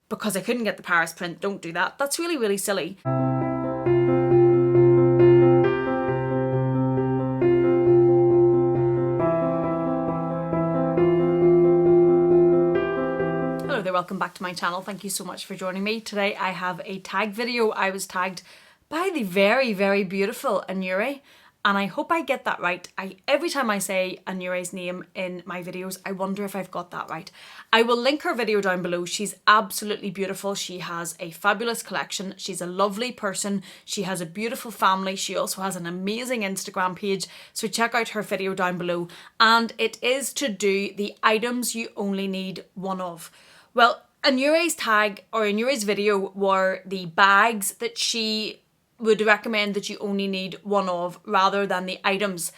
because I couldn't get the Paris print. Don't do that. That's really, really silly. Hello there, welcome back to my channel. Thank you so much for joining me. Today I have a tag video. I was tagged by the very, very beautiful Anuri, and I hope I get that right. Every time I say Anuri's name in my videos, I wonder if I've got that right. I will link her video down below. She's absolutely beautiful. She has a fabulous collection. She's a lovely person. She has a beautiful family. She also has an amazing Instagram page. So check out her video down below. And it is to do the items you only need one of. Well, Anuri's tag or Anuri's video were the bags that she would recommend that you only need one of rather than the items.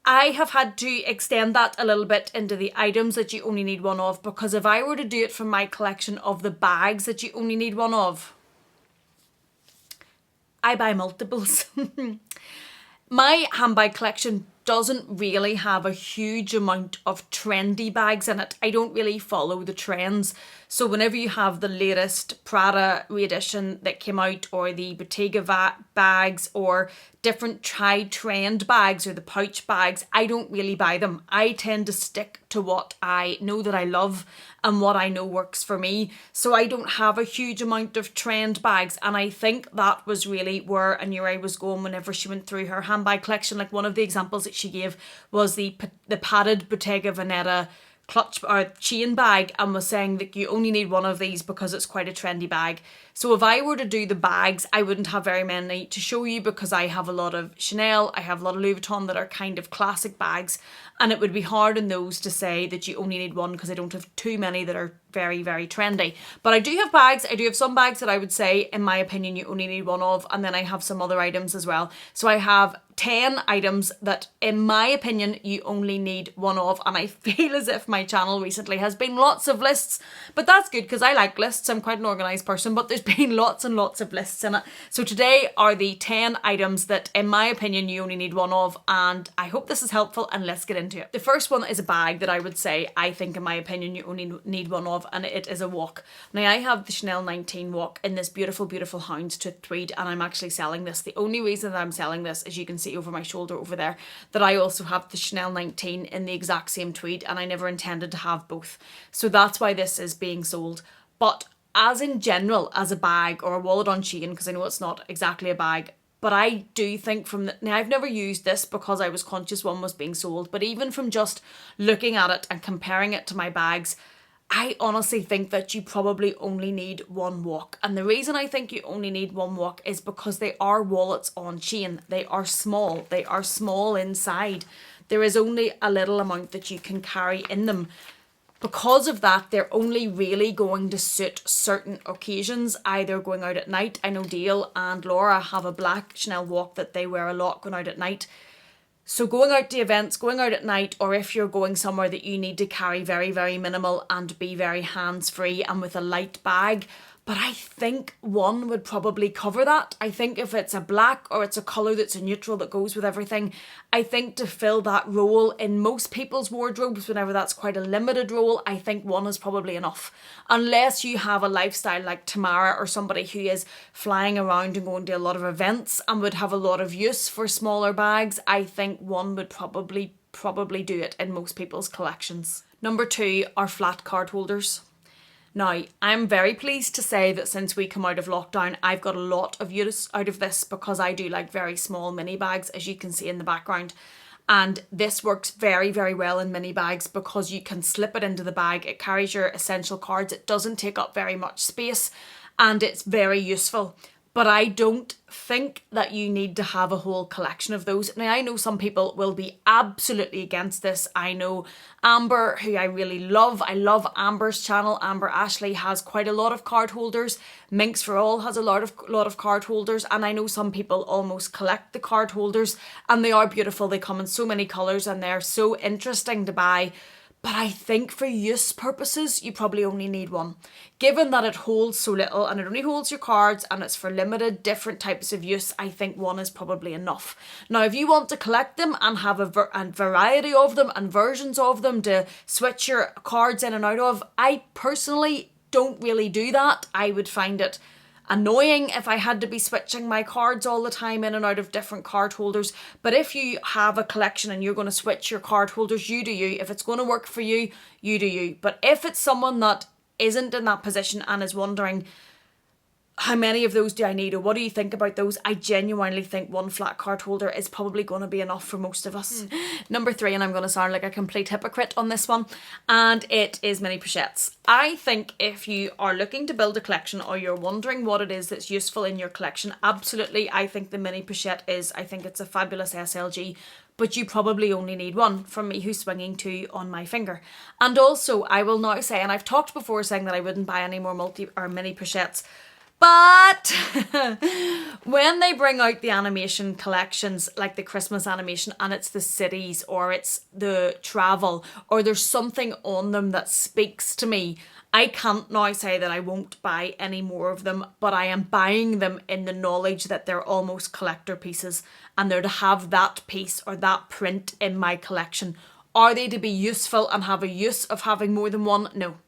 I have had to extend that a little bit into the items that you only need one of, because if I were to do it from my collection of the bags that you only need one of, I buy multiples. My handbag collection doesn't really have a huge amount of trendy bags in it. I don't really follow the trends. So whenever you have the latest Prada reedition that came out, or the Bottega bags, or different trend bags, or the pouch bags, I don't really buy them. I tend to stick to what I know that I love and what I know works for me. So I don't have a huge amount of trend bags, and I think that was really where Anuri was going whenever she went through her handbag collection. Like, one of the examples that she gave was the padded Bottega Veneta clutch or chain bag, and was saying that you only need one of these because it's quite a trendy bag. So if I were to do the bags, I wouldn't have very many to show you, because I have a lot of Chanel, I have a lot of Louis Vuitton that are kind of classic bags, and it would be hard in those to say that you only need one, because I don't have too many that are very, very trendy. But I do have bags. I do have some bags that I would say, in my opinion, you only need one of, and then I have some other items as well. So I have 10 items that, in my opinion, you only need one of, and I feel as if my channel recently has been lots of lists, but that's good because I like lists. I'm quite an organised person, but there's been lots and lots of lists in it. So today are the 10 items that, in my opinion, you only need one of, and I hope this is helpful, and let's get into it. The first one is a bag that I would say, I think, in my opinion, you only need one of, and it is a walk. Now, I have the Chanel 19 walk in this beautiful, beautiful houndstooth tweed, and I'm actually selling this. The only reason that I'm selling this, as you can see over my shoulder over there, that I also have the Chanel 19 in the exact same tweed, and I never intended to have both. So that's why this is being sold. But as in general, as a bag or a wallet on Shein, because I know it's not exactly a bag, but I do think now I've never used this because I was conscious one was being sold, but even from just looking at it and comparing it to my bags, I honestly think that you probably only need one walk. And the reason I think you only need one walk is because they are wallets on Shein. They are small. They are small inside. There is only a little amount that you can carry in them. Because of that, they're only really going to suit certain occasions, either going out at night. I know Dale and Laura have a black Chanel walk that they wear a lot going out at night. So going out to events, going out at night, or if you're going somewhere that you need to carry very, very minimal and be very hands-free and with a light bag. But I think one would probably cover that. I think if it's a black or it's a colour that's a neutral that goes with everything, I think to fill that role in most people's wardrobes, whenever that's quite a limited role, I think one is probably enough. Unless you have a lifestyle like Tamara, or somebody who is flying around and going to a lot of events and would have a lot of use for smaller bags, I think one would probably do it in most people's collections. Number 2 are flat card holders. Now, I'm very pleased to say that since we come out of lockdown, I've got a lot of use out of this, because I do like very small mini bags, as you can see in the background. And this works very, very well in mini bags because you can slip it into the bag. It carries your essential cards. It doesn't take up very much space, and it's very useful. But I don't think that you need to have a whole collection of those. Now, I know some people will be absolutely against this. I know Amber, who I really love. I love Amber's channel. Amber Ashley has quite a lot of card holders. Minx for All has a lot of card holders. And I know some people almost collect the card holders, and they are beautiful. They come in so many colours and they're so interesting to buy. But I think for use purposes, you probably only need one. Given that it holds so little and it only holds your cards and it's for limited different types of use, I think one is probably enough. Now, if you want to collect them and have a variety of them and versions of them to switch your cards in and out of, I personally don't really do that. I would find it annoying if I had to be switching my cards all the time in and out of different card holders. But if you have a collection and you're going to switch your card holders, you do you. If it's going to work for you, you do you. But if it's someone that isn't in that position and is wondering, how many of those do I need, or what do you think about those? I genuinely think one flat card holder is probably going to be enough for most of us. Number 3, and I'm going to sound like a complete hypocrite on this one, and it is mini pochettes. I think if you are looking to build a collection, or you're wondering what it is that's useful in your collection, absolutely, I think the mini pochette is, I think it's a fabulous SLG, but you probably only need one, from me who's swinging 2 on my finger. And also, I will now say, and I've talked before saying that I wouldn't buy any more mini pochettes, but when they bring out the animation collections, like the Christmas animation, and it's the cities or it's the travel, or there's something on them that speaks to me, I can't now say that I won't buy any more of them, but I am buying them in the knowledge that they're almost collector pieces, and they're to have that piece or that print in my collection. Are they to be useful and have a use of having more than one? No.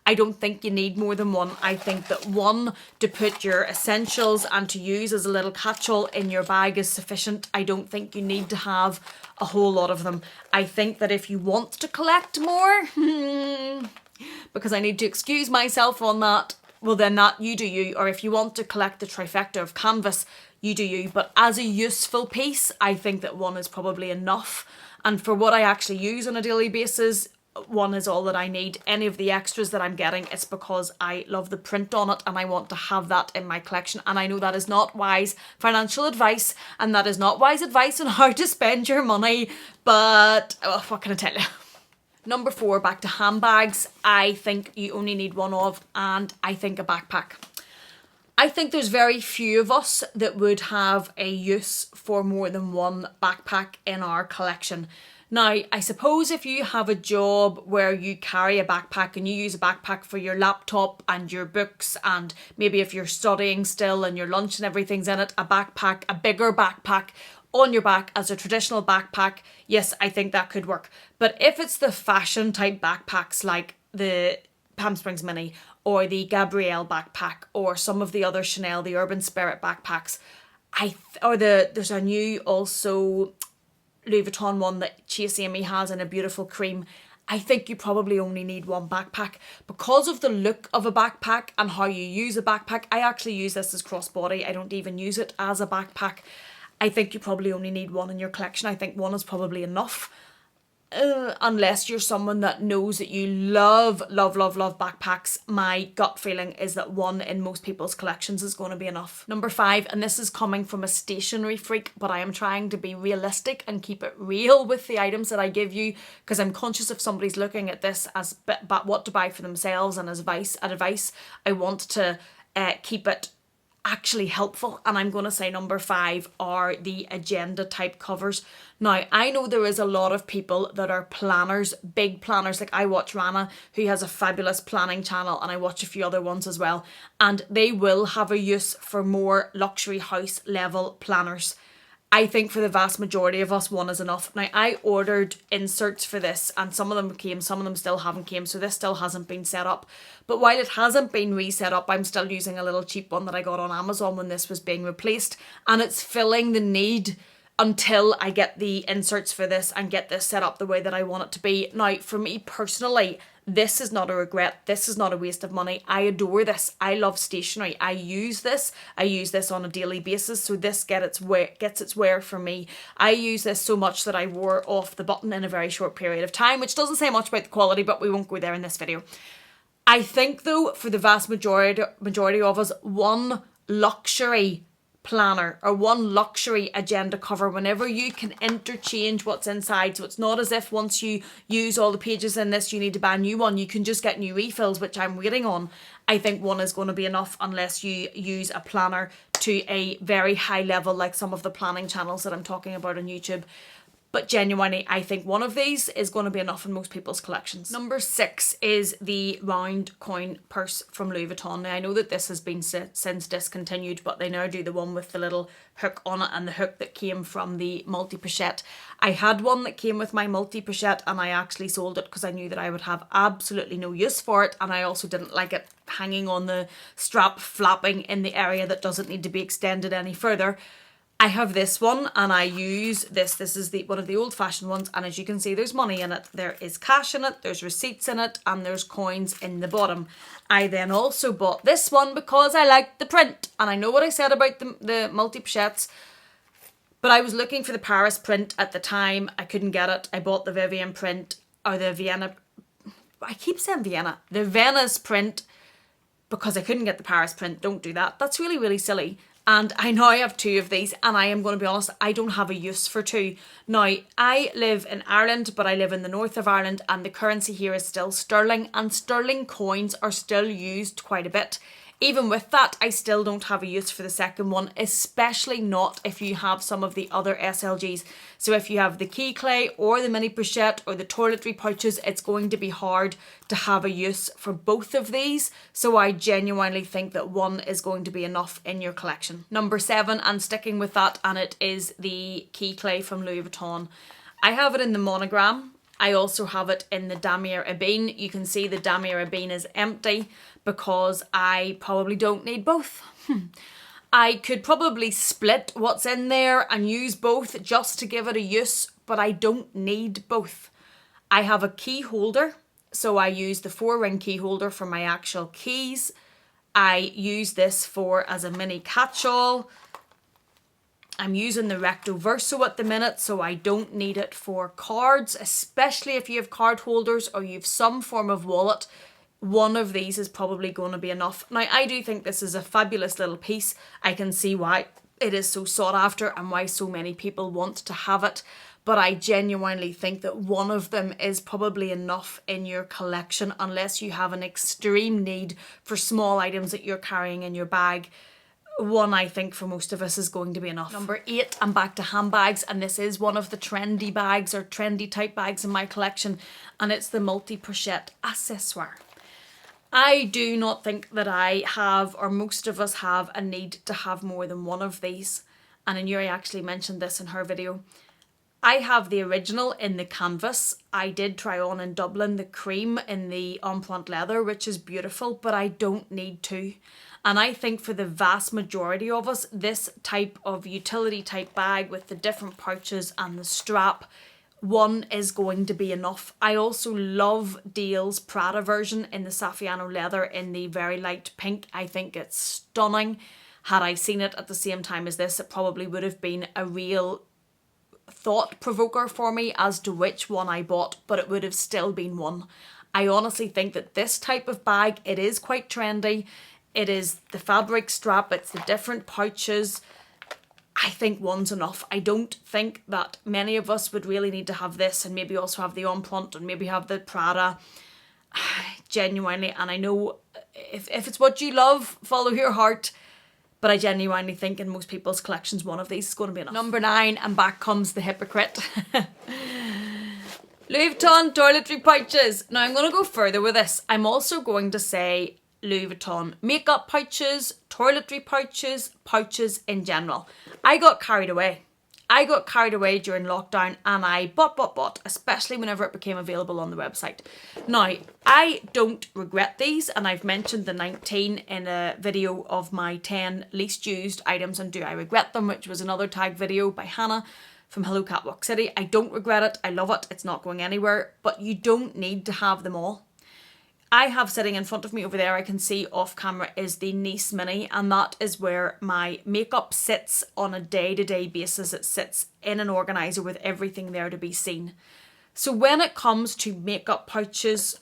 I don't think you need more than one. I think that one to put your essentials and to use as a little catch-all in your bag is sufficient. I don't think you need to have a whole lot of them. I think that if you want to collect more, because I need to excuse myself on that, well then that you do you. Or if you want to collect the trifecta of canvas, you do you. But as a useful piece, I think that one is probably enough. And for what I actually use on a daily basis, one is all that I need. Any of the extras that I'm getting, it's because I love the print on it and I want to have that in my collection. And I know that is not wise financial advice, and that is not wise advice on how to spend your money, but what can I tell you? Number 4, back to handbags. I think you only need one of, and I think a backpack. I think there's very few of us that would have a use for more than one backpack in our collection. Now, I suppose if you have a job where you carry a backpack and you use a backpack for your laptop and your books, and maybe if you're studying still and your lunch and everything's in it, a backpack, a bigger backpack on your back as a traditional backpack, yes, I think that could work. But if it's the fashion type backpacks like the Palm Springs Mini or the Gabrielle backpack or some of the other Chanel, the Urban Spirit backpacks, there's a new also Louis Vuitton one that Chase Amy has in a beautiful cream. I think you probably only need one backpack because of the look of a backpack and how you use a backpack. I actually use this as crossbody. I don't even use it as a backpack. I think you probably only need one in your collection. I think one is probably enough. Unless you're someone that knows that you love backpacks, my gut feeling is that one in most people's collections is going to be enough. Number 5, and this is coming from a stationery freak, but I am trying to be realistic and keep it real with the items that I give you, because I'm conscious if somebody's looking at this as what to buy for themselves and as advice, I want to keep it actually helpful. And I'm going to say number 5 are the agenda type covers. Now, I know there is a lot of people that are planners, big planners. Like I watch Rana, who has a fabulous planning channel, and I watch a few other ones as well. And they will have a use for more luxury house level planners. I think for the vast majority of us, one is enough. Now, I ordered inserts for this and some of them came, some of them still haven't came, so this still hasn't been set up. But while it hasn't been reset up, I'm still using a little cheap one that I got on Amazon when this was being replaced, and it's filling the need until I get the inserts for this and get this set up the way that I want it to be. Now, for me personally, this is not a regret. This is not a waste of money. I adore this. I love stationery. I use this on a daily basis. So this gets its wear for me. I use this so much that I wore off the button in a very short period of time, which doesn't say much about the quality, but we won't go there in this video. I think though, for the vast majority of us, one luxury planner or one luxury agenda cover, whenever you can interchange what's inside, so it's not as if once you use all the pages in this you need to buy a new one. You can just get new refills, which I'm waiting on. I think one is going to be enough unless you use a planner to a very high level like some of the planning channels that I'm talking about on YouTube. but genuinely I think one of these is going to be enough in most people's collections. Number 6 is the round coin purse from Louis Vuitton. Now I know that this has been since discontinued, but they now do the one with the little hook on it and the hook that came from the Multipurchase. I had one that came with my Multipurchase and I actually sold it because I knew that I would have absolutely no use for it, and I also didn't like it hanging on the strap, flapping in the area that doesn't need to be extended any further. I have this one and I use this. This is one of the old fashioned ones, and as you can see there's money in it. There is cash in it, there's receipts in it, and there's coins in the bottom. I then also bought this one because I liked the print, and I know what I said about the Multipurchase, but I was looking for the Paris print at the time. I couldn't get it. I bought the Vivienne print, or the Vienna, I keep saying Vienna, the Venice print, because I couldn't get the Paris print. Don't do that. That's really, really silly. And I now have 2 of these, and I am going to be honest, I don't have a use for 2. Now, I live in Ireland, but I live in the north of Ireland, and the currency here is still sterling, and sterling coins are still used quite a bit. Even with that, I still don't have a use for the second one, especially not if you have some of the other SLGs. So if you have the Keyclay or the Mini-Pochette or the Toiletry pouches, it's going to be hard to have a use for both of these. So I genuinely think that one is going to be enough in your collection. Number 7, and sticking with that, and it is the Keyclay from Louis Vuitton. I have it in the monogram. I also have it in the Damier Ebene. You can see the Damier Ebene is empty because I probably don't need both. I could probably split what's in there and use both just to give it a use, but I don't need both. I have a key holder, so I use the 4-ring key holder for my actual keys. I use this as a mini catch-all. I'm using the Recto Verso at the minute, so I don't need it for cards, especially if you have card holders or you have some form of wallet. One of these is probably going to be enough. Now, I do think this is a fabulous little piece. I can see why it is so sought after and why so many people want to have it. But I genuinely think that one of them is probably enough in your collection, unless you have an extreme need for small items that you're carrying in your bag. One, I think, for most of us is going to be enough. Number 8, I'm back to handbags, and this is one of the trendy bags or trendy type bags in my collection, and it's the Multipurchase accessoire. I do not think that I have, or most of us have, a need to have more than one of these. And Inuri actually mentioned this in her video. I have the original in the canvas. I did try on in Dublin the cream in the Empreinte leather, which is beautiful, but I don't need 2. And I think for the vast majority of us, this type of utility type bag with the different pouches and the strap, one is going to be enough. I also love Diehl's Prada version in the Saffiano leather in the very light pink. I think it's stunning. Had I seen it at the same time as this, it probably would have been a real thought provoker for me as to which one I bought, but it would have still been one. I honestly think that this type of bag, it is quite trendy. It is the fabric strap, it's the different pouches. I think one's enough. I don't think that many of us would really need to have this and maybe also have the Empreinte and maybe have the Prada. Genuinely, and I know if it's what you love, follow your heart. But I genuinely think in most people's collections, one of these is going to be enough. Number 9, and back comes the hypocrite. Louis Vuitton toiletry pouches. Now I'm going to go further with this. I'm also going to say Louis Vuitton makeup pouches, toiletry pouches, pouches in general. I got carried away. I got carried away during lockdown and I bought, especially whenever it became available on the website. Now, I don't regret these, and I've mentioned the 19 in a video of my 10 least used items and do I regret them, which was another tag video by Hannah from Hello Catwalk City. I don't regret it. I love it. It's not going anywhere, but you don't need to have them all. I have sitting in front of me over there, I can see off camera, is the Nice Mini, and that is where my makeup sits on a day-to-day basis. It sits in an organiser with everything there to be seen. So when it comes to makeup pouches,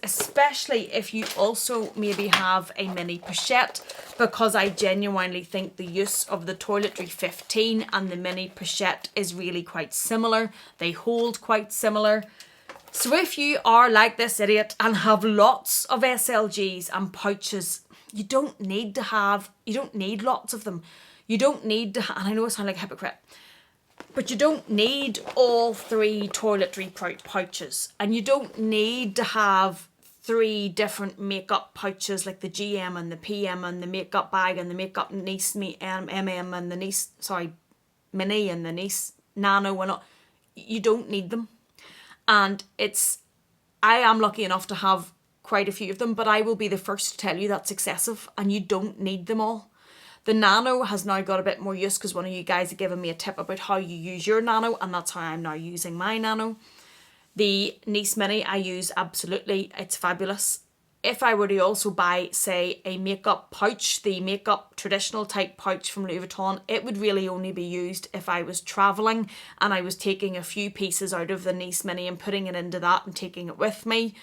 especially if you also maybe have a mini pochette, because I genuinely think the use of the Toiletry 15 and the mini pochette is really quite similar. They hold quite similar. So if you are like this idiot and have lots of SLGs and pouches, you don't need lots of them. You don't need to, and I know I sound like a hypocrite, But you don't need all 3 toiletry pouches, and you don't need to have 3 different makeup pouches like the GM and the PM and the makeup bag and the makeup niece MM and the niece, sorry, mini and the niece nano and all. You don't need them. And I am lucky enough to have quite a few of them, but I will be the first to tell you that's excessive and you don't need them all. The nano has now got a bit more use because one of you guys had given me a tip about how you use your nano, and that's how I'm now using my nano. The niece mini I use absolutely, it's fabulous. If I were to also buy, say, a makeup pouch, the makeup traditional type pouch from Louis Vuitton, it would really only be used if I was travelling and I was taking a few pieces out of the niece mini and putting it into that and taking it with me.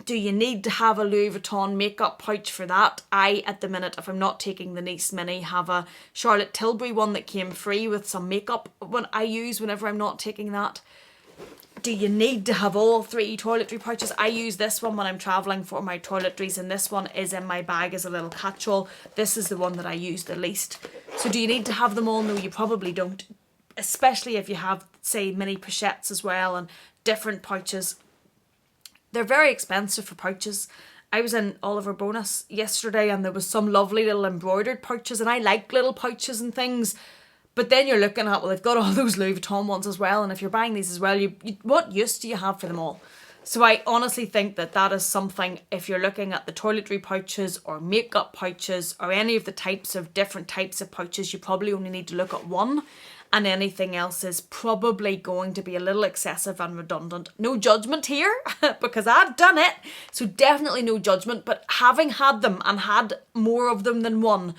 Do you need to have a Louis Vuitton makeup pouch for that? I, at the minute, if I'm not taking the niece mini, have a Charlotte Tilbury one that came free with some makeup when I use whenever I'm not taking that. Do you need to have all 3 toiletry pouches? I use this one when I'm travelling for my toiletries, and this one is in my bag as a little catch-all. This is the one that I use the least. So do you need to have them all? No, you probably don't. Especially if you have, say, mini pochettes as well and different pouches. They're very expensive for pouches. I was in Oliver Bonus yesterday and there was some lovely little embroidered pouches, and I like little pouches and things. But then you're looking at, well, they've got all those Louis Vuitton ones as well, and if you're buying these as well, what use do you have for them all? So I honestly think that is something, if you're looking at the toiletry pouches or makeup pouches or any of the different types of pouches, you probably only need to look at one, and anything else is probably going to be a little excessive and redundant. No judgment here, because I've done it, so definitely no judgment, but having had them and had more of them than one,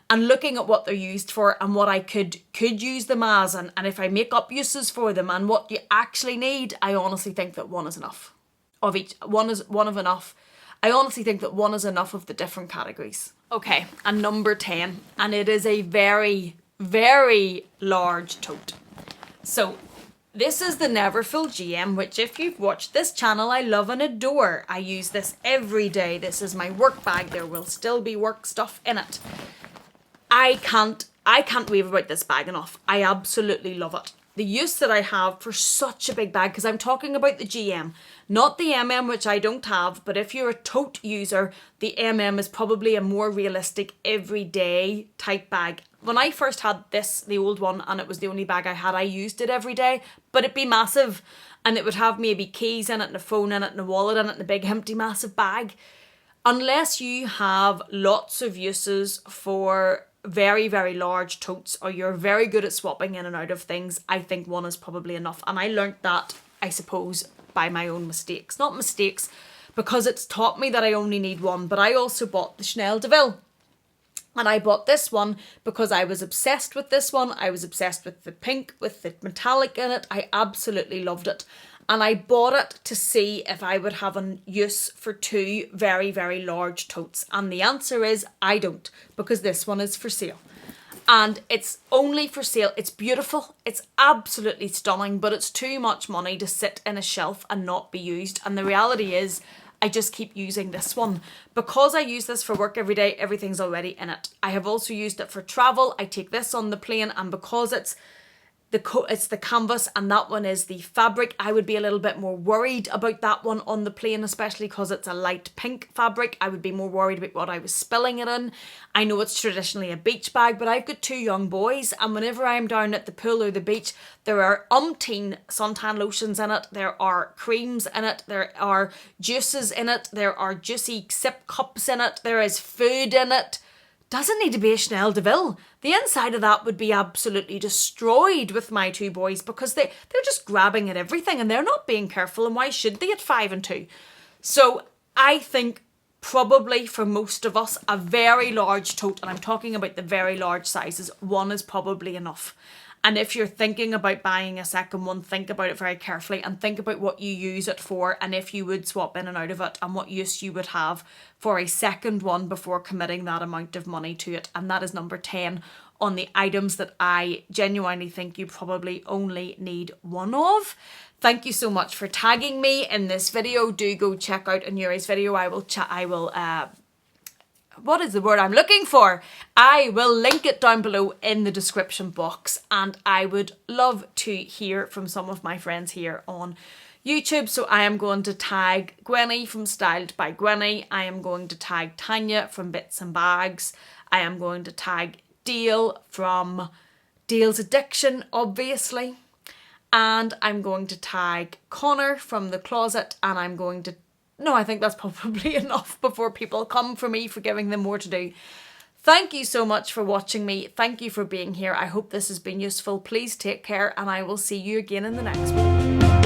and looking at what they're used for and what I could use them as, and if I make up uses for them and what you actually need, I honestly think that one is enough of each. One of enough. I honestly think that one is enough of the different categories. Okay, and number 10, and it is a very, very large tote. So this is the Neverfull GM, which if you've watched this channel, I love and adore. I use this every day. This is my work bag. There will still be work stuff in it. I can't rave about this bag enough. I absolutely love it. The use that I have for such a big bag, because I'm talking about the GM, not the MM, which I don't have, but if you're a tote user, the MM is probably a more realistic everyday type bag. When I first had this, the old one, and it was the only bag I had, I used it every day, but it'd be massive, and it would have maybe keys in it and a phone in it and a wallet in it and a big empty massive bag. Unless you have lots of uses for very, very large totes, or you're very good at swapping in and out of things, I think one is probably enough. And I learnt that, I suppose, by my own mistakes. Not mistakes, because it's taught me that I only need one, but I also bought the Chanel DeVille. And I bought this one because I was obsessed with this one. I was obsessed with the pink, with the metallic in it. I absolutely loved it. And I bought it to see if I would have a use for 2 very, very large totes. And the answer is I don't, because this one is for sale. And it's only for sale. It's beautiful. It's absolutely stunning, but it's too much money to sit in a shelf and not be used. And the reality is I just keep using this one. Because I use this for work every day, everything's already in it. I have also used it for travel. I take this on the plane, and because it's the canvas and that one is the fabric, I would be a little bit more worried about that one on the plane, especially because it's a light pink fabric. I would be more worried about what I was spilling it in. I know it's traditionally a beach bag, but I've got 2 young boys, and whenever I'm down at the pool or the beach, there are umpteen suntan lotions in it, there are creams in it, there are juices in it, there are juicy sip cups in it, there is food in it. Doesn't need to be a Chanel DeVille. The inside of that would be absolutely destroyed with my 2 boys, because they're just grabbing at everything and they're not being careful, and why should they at 5 and 2? So I think probably for most of us, a very large tote, and I'm talking about the very large sizes, one is probably enough. And if you're thinking about buying a second one, think about it very carefully and think about what you use it for, and if you would swap in and out of it, and what use you would have for a second one before committing that amount of money to it. And that is number 10 on the items that I genuinely think you probably only need one of. Thank you so much for tagging me in this video. Do go check out Anuri's video. I will what is the word I'm looking for? I will link it down below in the description box, and I would love to hear from some of my friends here on YouTube. So I am going to tag Gwenny from Styled by Gwenny. I am going to tag Tanya from Bits and Bags. I am going to tag Dale from Dale's Addiction, obviously. And I'm going to tag Connor from The Closet, and I'm going to... No, I think that's probably enough before people come for me for giving them more to do. Thank you so much for watching me. Thank you for being here. I hope this has been useful. Please take care, and I will see you again in the next one.